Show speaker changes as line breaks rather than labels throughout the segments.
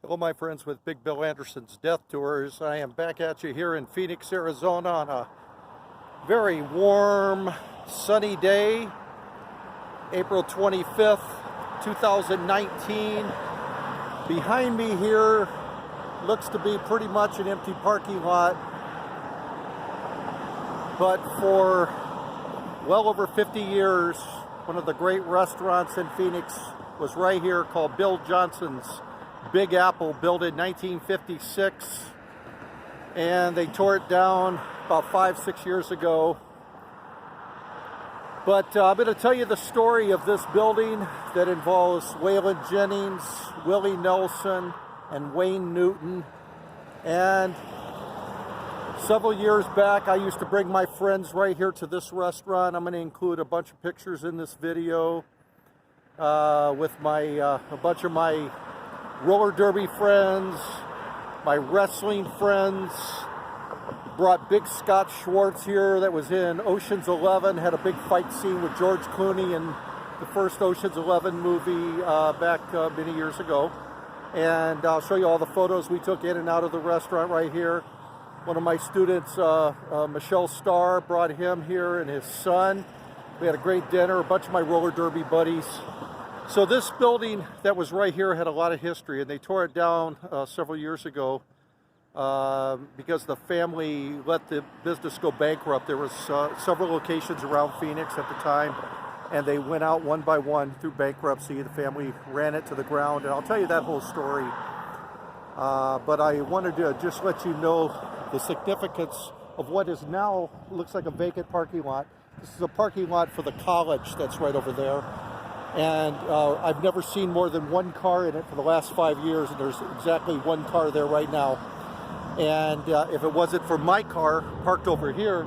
Hello, my friends with Big Bill Anderson's Death Tours. I am back at you here in Phoenix, Arizona on a very warm, sunny day, April 25th, 2019. Behind me here looks to be pretty much an empty parking lot, but for well over 50 years, one of the great restaurants in Phoenix was right here, called Bill Johnson's Big Apple, built in 1956, and they tore it down about 5-6 years ago. But I'm going to tell you the story of this building that involves Waylon Jennings, Willie Nelson, and Wayne Newton. And several years back, I used to bring my friends right here to this restaurant. I'm going to include a bunch of pictures in this video with a bunch of my roller derby friends, my wrestling friends. Brought Big Scott Schwartz here that was in Ocean's 11, had a big fight scene with George Clooney in the first Ocean's 11 movie back many years ago. And I'll show you all the photos we took in and out of the restaurant right here. One of my students, Michelle Starr, brought him here and his son. We had a great dinner, a bunch of my roller derby buddies. So this building that was right here had a lot of history, and they tore it down several years ago because the family let the business go bankrupt. There was several locations around Phoenix at the time, and they went out one by one through bankruptcy. The family ran it to the ground, and I'll tell you that whole story. But I wanted to just let you know the significance of what is now looks like a vacant parking lot. This is a parking lot for the college that's right over there. And I've never seen more than one car in it for the last 5 years, and there's exactly one car there right now. And if it wasn't for my car parked over here,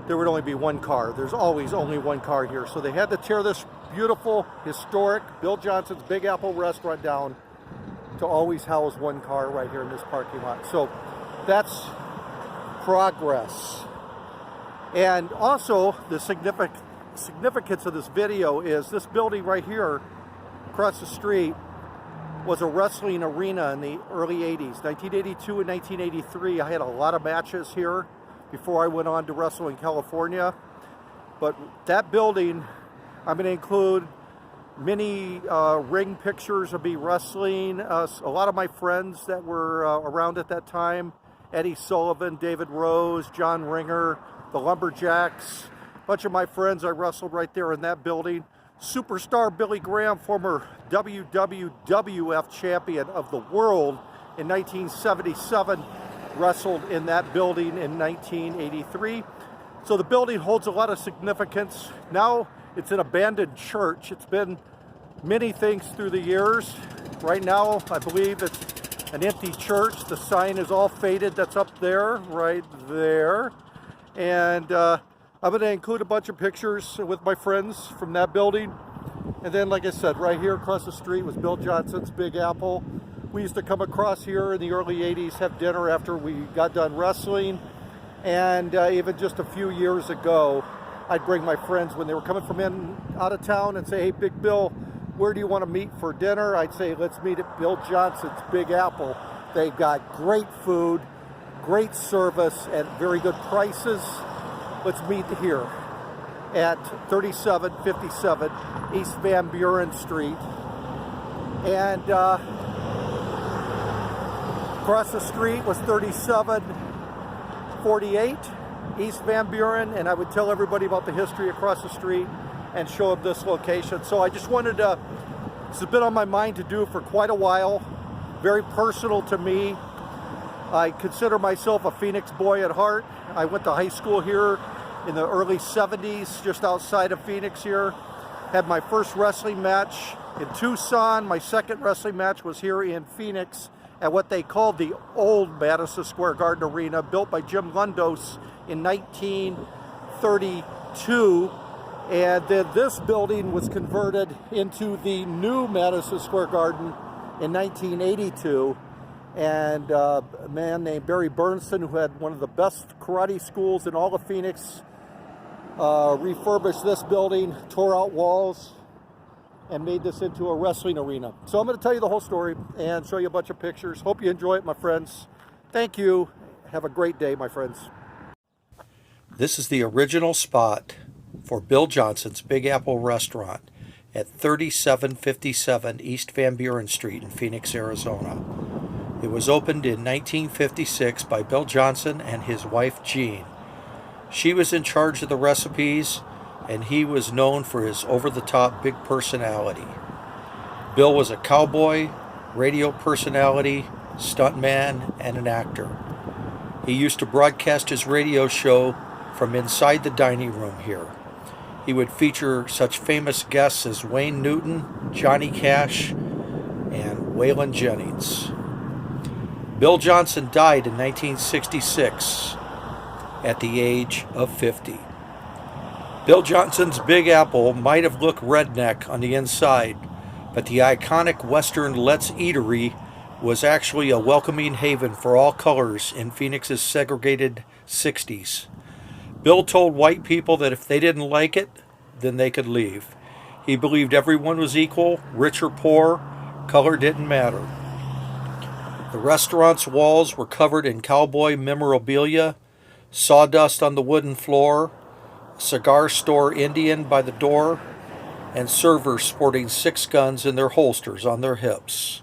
there would only be one car. There's always only one car here. So they had to tear this beautiful, historic Bill Johnson's Big Apple restaurant down to always house one car right here in this parking lot. So that's progress. And also the significance of this video is this building right here across the street was a wrestling arena in the early 80s. 1982 and 1983, I had a lot of matches here before I went on to wrestle in California. But that building, I'm going to include many ring pictures of me wrestling. A lot of my friends that were around at that time, Eddie Sullivan, David Rose, John Ringer, the Lumberjacks. A bunch of my friends I wrestled right there in that building. Superstar Billy Graham, former WWF champion of the world in 1977, wrestled in that building in 1983. So the building holds a lot of significance. Now it's an abandoned church. It's been many things through the years. Right now, I believe it's an empty church. The sign is all faded. That's up there, right there. And I'm going to include a bunch of pictures with my friends from that building. And then, like I said, right here across the street was Bill Johnson's Big Apple. We used to come across here in the early 80s, have dinner after we got done wrestling. And even just a few years ago, I'd bring my friends when they were coming from out of town and say, hey, Big Bill, where do you want to meet for dinner? I'd say, let's meet at Bill Johnson's Big Apple. They've got great food, great service, and very good prices. Let's meet here at 3757 East Van Buren Street. And across the street was 3748 East Van Buren. And I would tell everybody about the history across the street and show them this location. So I just wanted to, this has been on my mind to do for quite a while. Very personal to me. I consider myself a Phoenix boy at heart. I went to high school here in the early 70s, just outside of Phoenix here. Had my first wrestling match in Tucson. My second wrestling match was here in Phoenix at what they called the old Madison Square Garden Arena, built by Jim Lundos in 1932. And then this building was converted into the new Madison Square Garden in 1982. And a man named Barry Bernstein, who had one of the best karate schools in all of Phoenix, refurbished this building, tore out walls, and made this into a wrestling arena. So I'm going to tell you the whole story and show you a bunch of pictures. Hope you enjoy it, my friends. Thank you. Have a great day, my friends. This is the original spot for Bill Johnson's Big Apple Restaurant at 3757 East Van Buren Street in Phoenix, Arizona. It was opened in 1956 by Bill Johnson and his wife Jean. She was in charge of the recipes, and he was known for his over-the-top big personality. Bill was a cowboy, radio personality, stuntman, and an actor. He used to broadcast his radio show from inside the dining room here. He would feature such famous guests as Wayne Newton, Johnny Cash, and Waylon Jennings. Bill Johnson died in 1966 at the age of 50. Bill Johnson's Big Apple might have looked redneck on the inside, but the iconic Western Let's Eatery was actually a welcoming haven for all colors in Phoenix's segregated 60s. Bill told white people that if they didn't like it, then they could leave. He believed everyone was equal, rich or poor, color didn't matter. The restaurant's walls were covered in cowboy memorabilia, sawdust on the wooden floor, a cigar store Indian by the door, and servers sporting 6 guns in their holsters on their hips.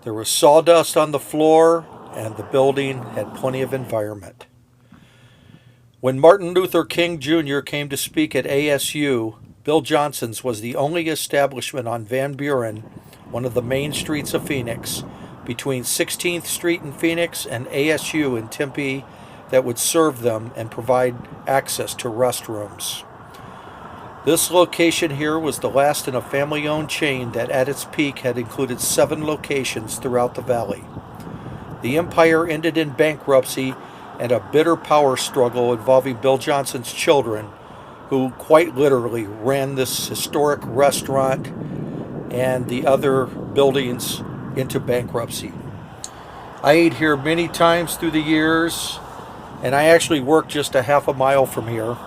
There was sawdust on the floor, and the building had plenty of environment. When Martin Luther King Jr. came to speak at ASU, Bill Johnson's was the only establishment on Van Buren, one of the main streets of Phoenix, between 16th Street in Phoenix and ASU in Tempe, that would serve them and provide access to restrooms. This location here was the last in a family-owned chain that at its peak had included 7 locations throughout the valley. The empire ended in bankruptcy and a bitter power struggle involving Bill Johnson's children, who quite literally ran this historic restaurant and the other buildings into bankruptcy. I ate here many times through the years, and I actually worked just a half a mile from here.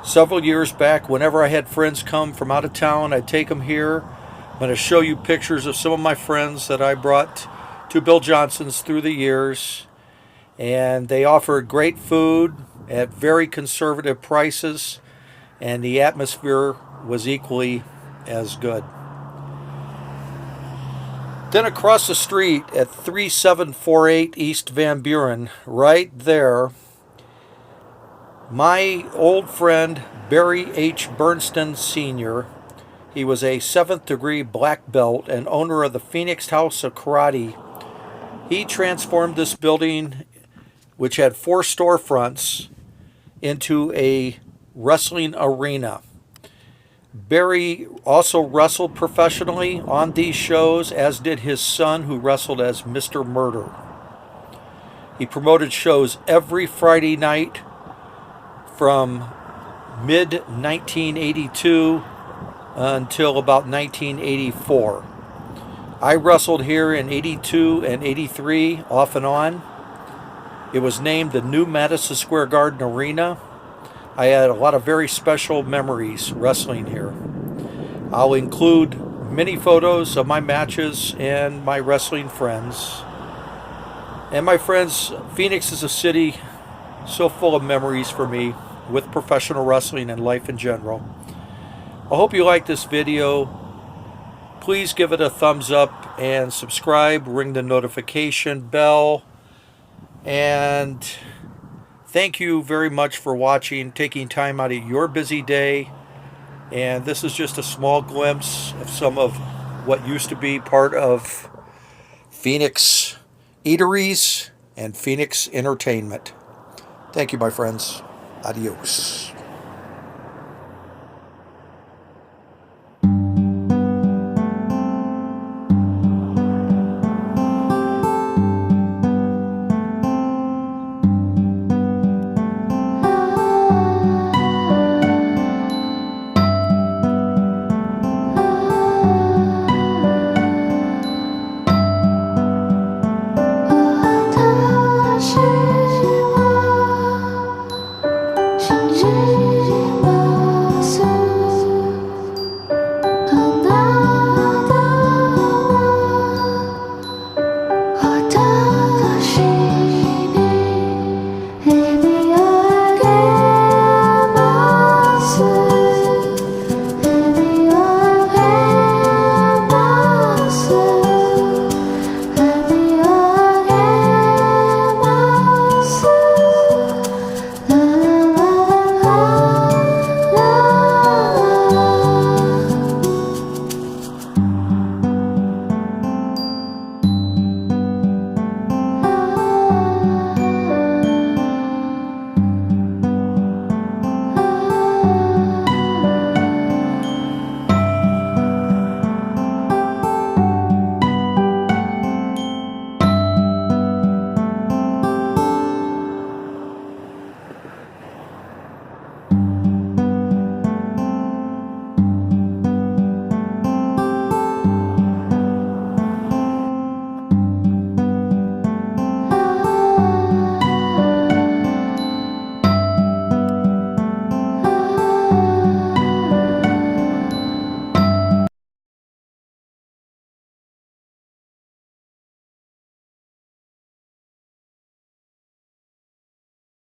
Several years back, whenever I had friends come from out of town, I'd take them here. I'm going to show you pictures of some of my friends that I brought to Bill Johnson's through the years. And they offered great food at very conservative prices, and the atmosphere was equally as good. Then across the street at 3748 East Van Buren, right there, my old friend Barry H. Bernstein Sr., he was a 7th degree black belt and owner of the Phoenix House of Karate. He transformed this building, which had 4 storefronts, into a wrestling arena. Barry also wrestled professionally on these shows, as did his son, who wrestled as Mr. Murder. He promoted shows every Friday night from mid-1982 until about 1984. I wrestled here in 82 and 83 off and on. It was named the new Madison Square Garden Arena. I had a lot of very special memories wrestling here. I'll include many photos of my matches and my wrestling friends. And my friends, Phoenix is a city so full of memories for me with professional wrestling and life in general. I hope you like this video. Please give it a thumbs up and subscribe, ring the notification bell. And thank you very much for watching, taking time out of your busy day. And this is just a small glimpse of some of what used to be part of Phoenix Eateries and Phoenix Entertainment. Thank you, my friends. Adios.